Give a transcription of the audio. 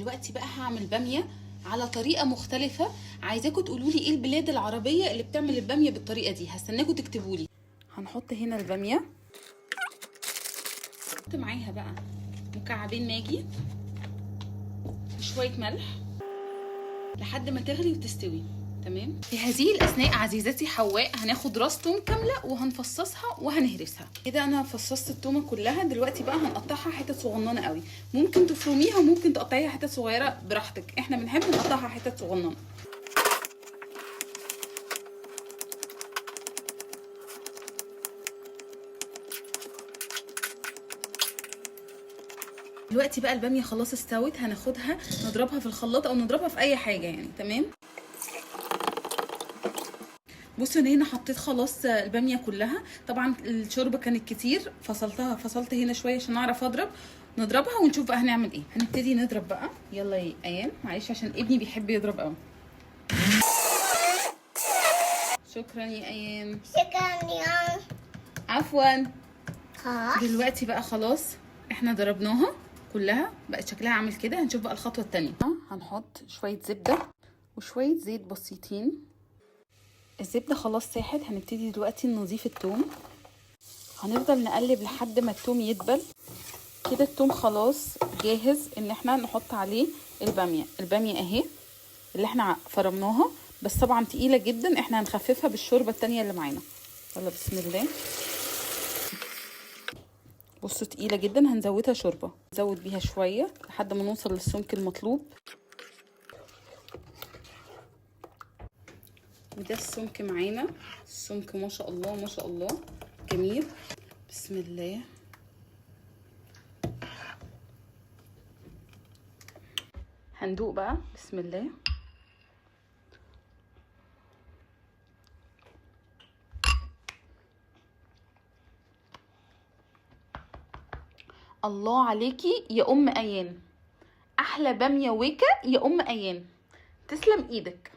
دلوقتي بقى هعمل باميه على طريقه مختلفه. عايزاكم تقولوا لي ايه البلاد العربيه اللي بتعمل الباميه بالطريقه دي. هستناكم تكتبوا لي. هنحط هنا الباميه، نحط معاها بقى مكعبين ماجي وشويه ملح لحد ما تغلي وتستوي. تمام. في هذه الاثناء عزيزتي حواء هناخد راس توم كامله وهنفصصها وهنهرسها. كده انا فصصت التومه كلها. دلوقتي بقى هنقطعها حتت صغننه قوي. ممكن تفرميها وممكن تقطعيها حتت صغيره براحتك، احنا بنحب نقطعها حتت صغننه. دلوقتي بقى الباميه خلاص استوت، هناخدها نضربها في الخلاط او نضربها في اي حاجه يعني. تمام. بصوا انا هنا حطيت خلاص الباميه كلها. طبعا الشوربه كانت كتير، فصلت هنا شويه عشان اعرف نضربها ونشوف بقى هنعمل ايه. هنبتدي نضرب بقى. يلا يا ايام، معلش عشان ابني بيحب يضرب قوي. شكرا يا ايام. شكرا يا عفوا. خلاص. دلوقتي بقى خلاص احنا ضربناها كلها، بقت شكلها عامل كده. هنشوف بقى الخطوه الثانيه. هنحط شويه زبده وشويه زيت بسيطين. الزبده خلاص ساحت. هنبتدي دلوقتي نضيف الثوم. هنفضل نقلب لحد ما الثوم يدبل. كده الثوم خلاص جاهز ان احنا نحط عليه الباميه. الباميه اهي اللي احنا فرمناها، بس طبعا تقيله جدا، احنا هنخففها بالشوربه التانية اللي معانا. يلا بسم الله. بصوا تقيله جدا، هنزودها شوربه، نزود بيها شويه لحد ما نوصل للسمك المطلوب. وده السمك معانا. السمك ما شاء الله ما شاء الله جميل. بسم الله. هندوق بقى. بسم الله. الله عليكي يا ام ايان، احلى باميه ويكا يا ام ايان، تسلم ايدك.